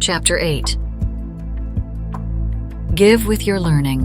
Chapter 8. Give with your learning.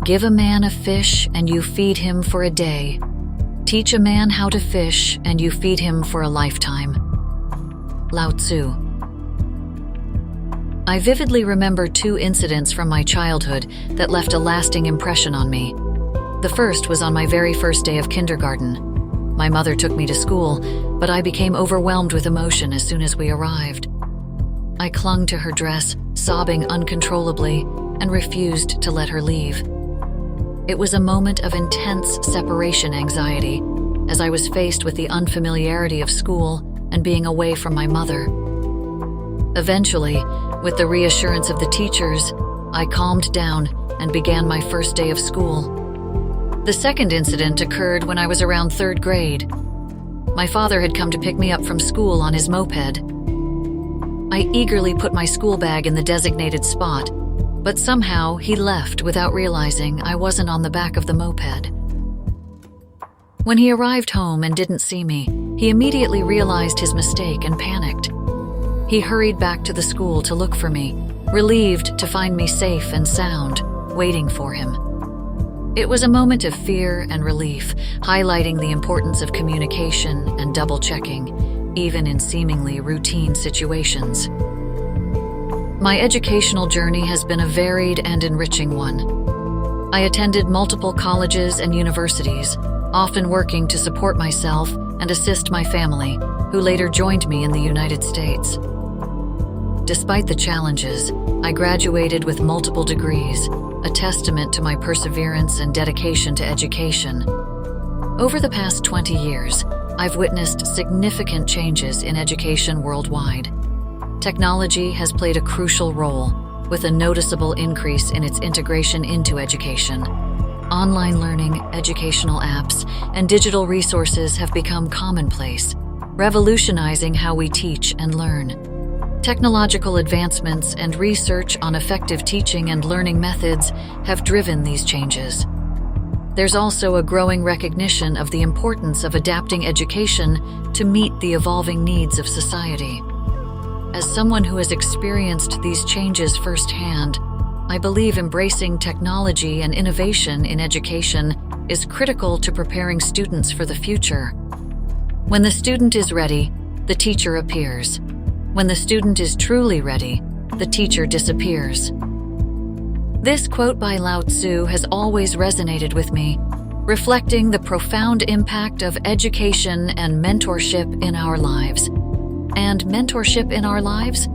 Give a man a fish and you feed him for a day. Teach a man how to fish and you feed him for a lifetime. Lao Tzu. I vividly remember two incidents from my childhood that left a lasting impression on me. The first was on my very first day of kindergarten. My mother took me to school, but I became overwhelmed with emotion as soon as we arrived. I clung to her dress, sobbing uncontrollably, and refused to let her leave. It was a moment of intense separation anxiety, as I was faced with the unfamiliarity of school and being away from my mother. Eventually, with the reassurance of the teachers, I calmed down and began my first day of school. The second incident occurred when I was around 3rd grade. My father had come to pick me up from school on his moped. I eagerly put my school bag in the designated spot, but somehow he left without realizing I wasn't on the back of the moped. When he arrived home and didn't see me, he immediately realized his mistake and panicked. He hurried back to the school to look for me, relieved to find me safe and sound, waiting for him. It was a moment of fear and relief, highlighting the importance of communication and double-checking, even in seemingly routine situations. My educational journey has been a varied and enriching one. I attended multiple colleges and universities, often working to support myself and assist my family, who later joined me in the United States. Despite the challenges, I graduated with multiple degrees, a testament to my perseverance and dedication to education. Over the past 20 years, I've witnessed significant changes in education worldwide. Technology has played a crucial role, with a noticeable increase in its integration into education. Online learning, educational apps, and digital resources have become commonplace, revolutionizing how we teach and learn. Technological advancements and research on effective teaching and learning methods have driven these changes. There's also a growing recognition of the importance of adapting education to meet the evolving needs of society. As someone who has experienced these changes firsthand, I believe embracing technology and innovation in education is critical to preparing students for the future. When the student is ready, the teacher appears. When the student is truly ready, the teacher disappears. This quote by Lao Tzu has always resonated with me, reflecting the profound impact of education and mentorship in our lives. And mentorship in our lives?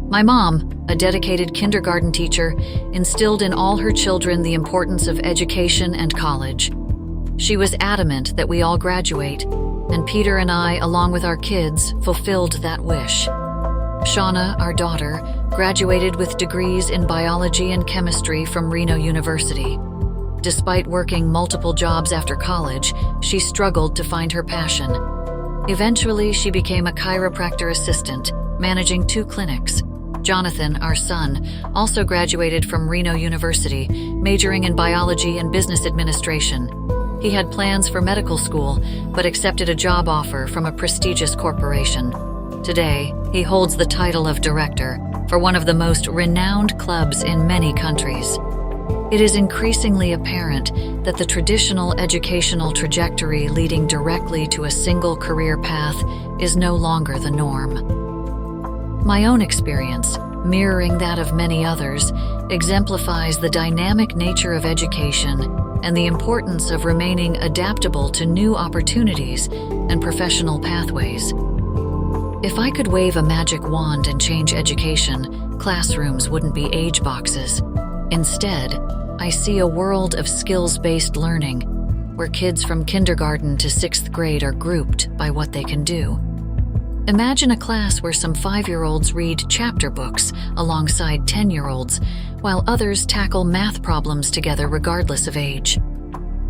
My mom, a dedicated kindergarten teacher, instilled in all her children the importance of education and college. She was adamant that we all graduate, and Peter and I, along with our kids, fulfilled that wish. Shauna, our daughter, graduated with degrees in biology and chemistry from Reno University. Despite working multiple jobs after college, she struggled to find her passion. Eventually, she became a chiropractor assistant, managing 2 clinics. Jonathan, our son, also graduated from Reno University, majoring in biology and business administration. He had plans for medical school, but accepted a job offer from a prestigious corporation. Today, he holds the title of director for one of the most renowned clubs in many countries. It is increasingly apparent that the traditional educational trajectory leading directly to a single career path is no longer the norm. My own experience, mirroring that of many others, exemplifies the dynamic nature of education and the importance of remaining adaptable to new opportunities and professional pathways. If I could wave a magic wand and change education, classrooms wouldn't be age boxes. Instead, I see a world of skills-based learning, where kids from kindergarten to 6th grade are grouped by what they can do. Imagine a class where some 5-year-olds read chapter books alongside 10-year-olds, while others tackle math problems together regardless of age.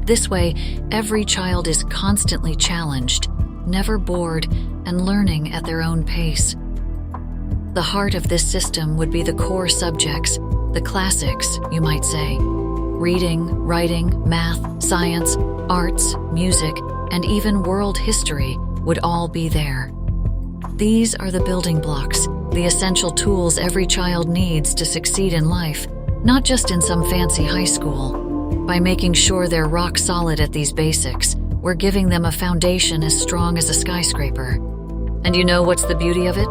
This way, every child is constantly challenged, never bored, and learning at their own pace. The heart of this system would be the core subjects, the classics, you might say. Reading, writing, math, science, arts, music, and even world history would all be there. These are the building blocks, the essential tools every child needs to succeed in life, not just in some fancy high school. By making sure they're rock solid at these basics, we're giving them a foundation as strong as a skyscraper. And you know what's the beauty of it?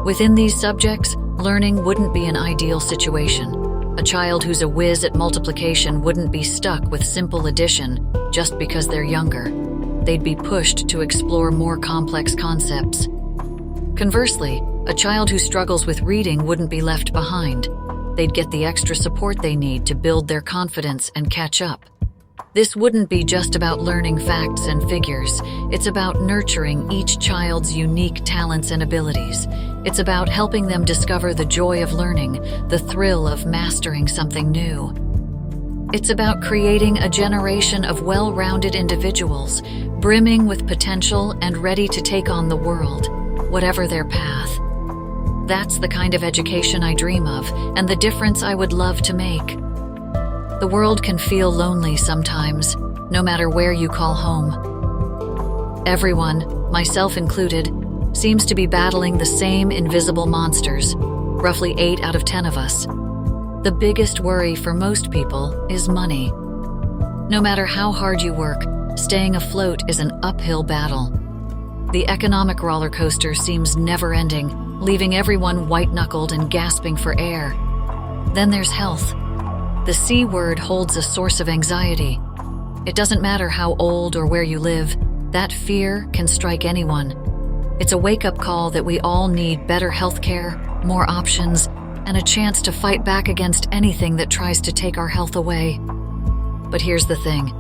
Within these subjects, learning wouldn't be an ideal situation. A child who's a whiz at multiplication wouldn't be stuck with simple addition just because they're younger. They'd be pushed to explore more complex concepts. Conversely, a child who struggles with reading wouldn't be left behind. They'd get the extra support they need to build their confidence and catch up. This wouldn't be just about learning facts and figures. It's about nurturing each child's unique talents and abilities. It's about helping them discover the joy of learning, the thrill of mastering something new. It's about creating a generation of well-rounded individuals, brimming with potential and ready to take on the world, whatever their path. That's the kind of education I dream of, and the difference I would love to make. The world can feel lonely sometimes, no matter where you call home. Everyone, myself included, seems to be battling the same invisible monsters, roughly 8 out of 10 of us. The biggest worry for most people is money. No matter how hard you work, staying afloat is an uphill battle. The economic roller coaster seems never-ending, leaving everyone white-knuckled and gasping for air. Then there's health. The C word holds a source of anxiety. It doesn't matter how old or where you live, that fear can strike anyone. It's a wake-up call that we all need better healthcare, more options, and a chance to fight back against anything that tries to take our health away. But here's the thing.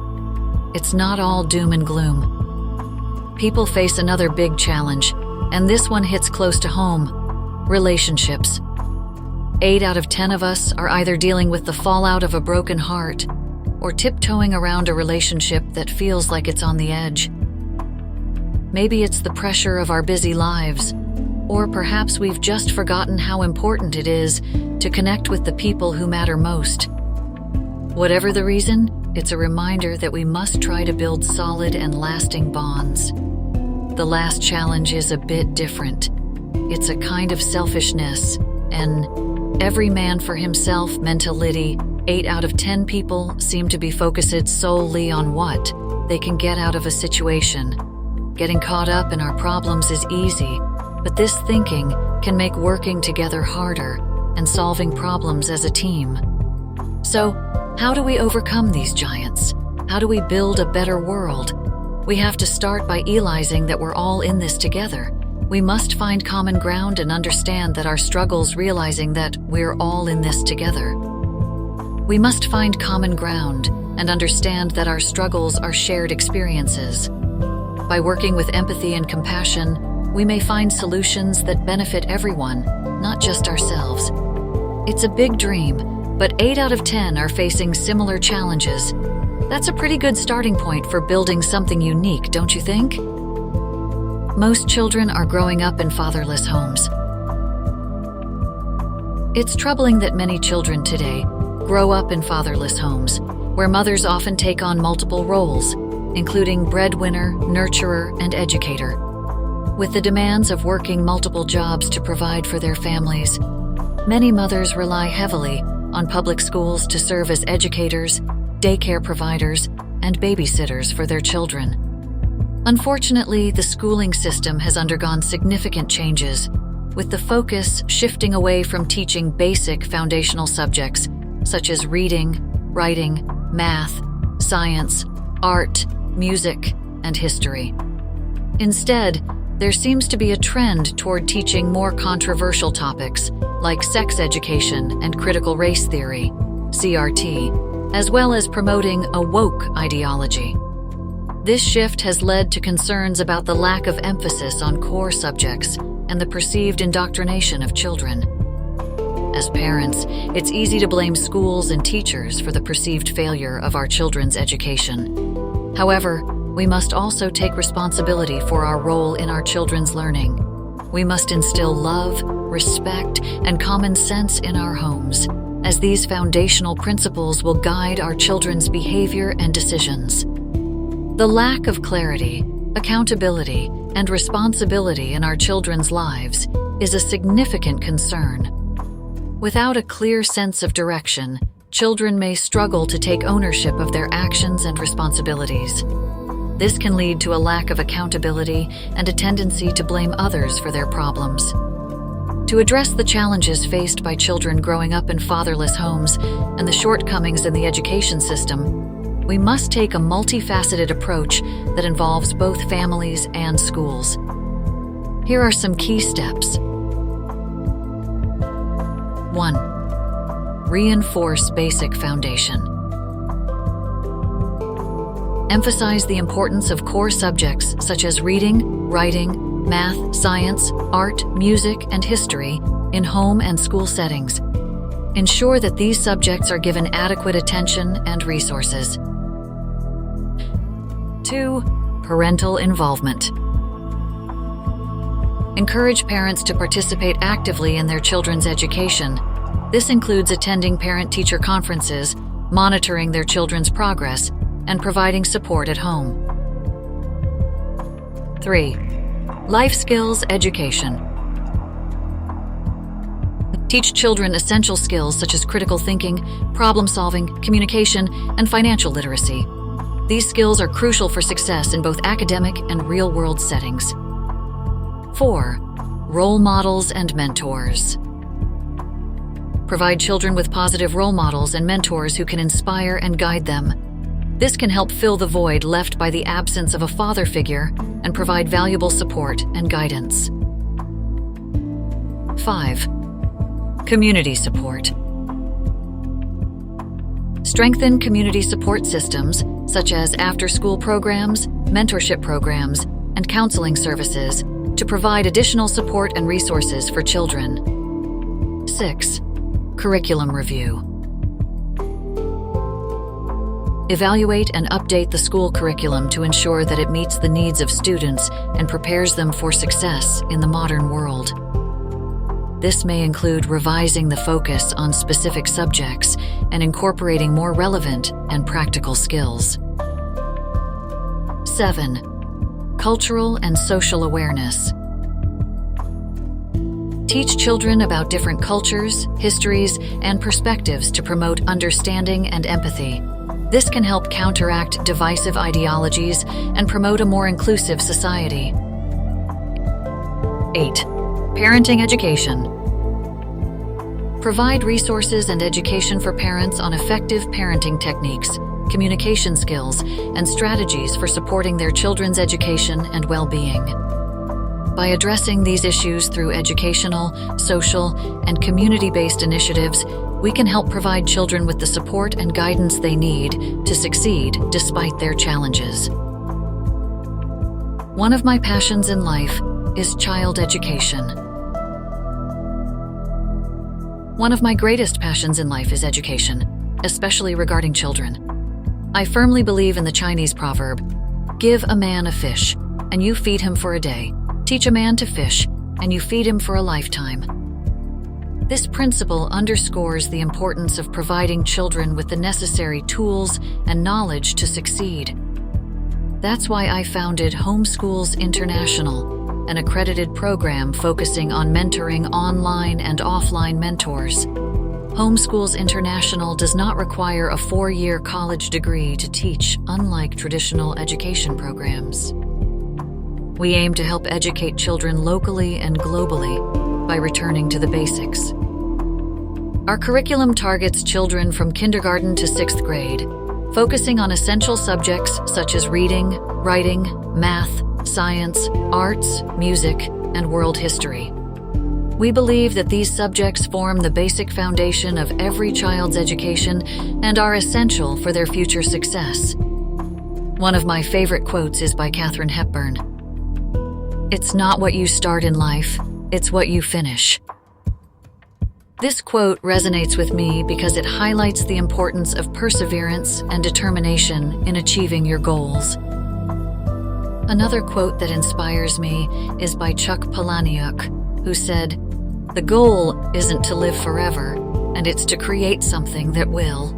It's not all doom and gloom. People face another big challenge, and this one hits close to home: relationships. 8 out of 10 of us are either dealing with the fallout of a broken heart or tiptoeing around a relationship that feels like it's on the edge. Maybe it's the pressure of our busy lives, or perhaps we've just forgotten how important it is to connect with the people who matter most. Whatever the reason, it's a reminder that we must try to build solid and lasting bonds. The last challenge is a bit different. It's a kind of selfishness, an every man for himself mentality. 8 out of 10 people seem to be focused solely on what they can get out of a situation. Getting caught up in our problems is easy, but this thinking can make working together harder and solving problems as a team. So, how do we overcome these giants? How do we build a better world? We have to start by realizing that we're all in this together. We must find common ground and understand that our struggles, realizing that we're all in this together. We must find common ground and understand that our struggles are shared experiences. By working with empathy and compassion, we may find solutions that benefit everyone, not just ourselves. It's a big dream, but 8 out of 10 are facing similar challenges. That's a pretty good starting point for building something unique, don't you think? Most children are growing up in fatherless homes. It's troubling that many children today grow up in fatherless homes, where mothers often take on multiple roles, including breadwinner, nurturer, and educator. With the demands of working multiple jobs to provide for their families, many mothers rely heavily on public schools to serve as educators, daycare providers, and babysitters for their children. Unfortunately, the schooling system has undergone significant changes, with the focus shifting away from teaching basic foundational subjects such as reading, writing, math, science, art, music, and history. Instead, there seems to be a trend toward teaching more controversial topics like sex education and critical race theory, CRT, as well as promoting a woke ideology. This shift has led to concerns about the lack of emphasis on core subjects and the perceived indoctrination of children. As parents, it's easy to blame schools and teachers for the perceived failure of our children's education. However, we must also take responsibility for our role in our children's learning. We must instill love, respect, and common sense in our homes, as these foundational principles will guide our children's behavior and decisions. The lack of clarity, accountability, and responsibility in our children's lives is a significant concern. Without a clear sense of direction, children may struggle to take ownership of their actions and responsibilities. This can lead to a lack of accountability and a tendency to blame others for their problems. To address the challenges faced by children growing up in fatherless homes and the shortcomings in the education system, we must take a multifaceted approach that involves both families and schools. Here are some key steps. 1. Reinforce basic foundation. Emphasize the importance of core subjects such as reading, writing, math, science, art, music, and history in home and school settings. Ensure that these subjects are given adequate attention and resources. 2. Parental involvement. Encourage parents to participate actively in their children's education. This includes attending parent-teacher conferences, monitoring their children's progress, and providing support at home. 3. Life skills education. Teach children essential skills such as critical thinking, problem-solving, communication, and financial literacy. These skills are crucial for success in both academic and real-world settings. 4. Role models and mentors. Provide children with positive role models and mentors who can inspire and guide them. This can help fill the void left by the absence of a father figure and provide valuable support and guidance. 5. Community support. Strengthen community support systems, such as after-school programs, mentorship programs, and counseling services, to provide additional support and resources for children. 6. Curriculum review. Evaluate and update the school curriculum to ensure that it meets the needs of students and prepares them for success in the modern world. This may include revising the focus on specific subjects and incorporating more relevant and practical skills. 7. Cultural and social awareness. Teach children about different cultures, histories, and perspectives to promote understanding and empathy. This can help counteract divisive ideologies and promote a more inclusive society. 8. Parenting education. Provide resources and education for parents on effective parenting techniques, communication skills, and strategies for supporting their children's education and well-being. By addressing these issues through educational, social, and community-based initiatives, we can help provide children with the support and guidance they need to succeed despite their challenges. One of my passions in life is child education. One of my greatest passions in life is education, especially regarding children. I firmly believe in the Chinese proverb, "Give a man a fish, and you feed him for a day. Teach a man to fish, and you feed him for a lifetime." This principle underscores the importance of providing children with the necessary tools and knowledge to succeed. That's why I founded Homeschools International, an accredited program focusing on mentoring online and offline mentors. Homeschools International does not require a 4-year college degree to teach, unlike traditional education programs. We aim to help educate children locally and globally by returning to the basics. Our curriculum targets children from kindergarten to 6th grade, focusing on essential subjects such as reading, writing, math, science, arts, music, and world history. We believe that these subjects form the basic foundation of every child's education and are essential for their future success. One of my favorite quotes is by Katharine Hepburn. "It's not what you start in life, it's what you finish." This quote resonates with me because it highlights the importance of perseverance and determination in achieving your goals. Another quote that inspires me is by Chuck Palahniuk, who said, "The goal isn't to live forever, and it's to create something that will."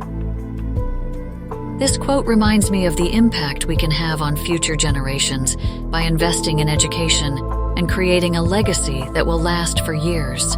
This quote reminds me of the impact we can have on future generations by investing in education and creating a legacy that will last for years.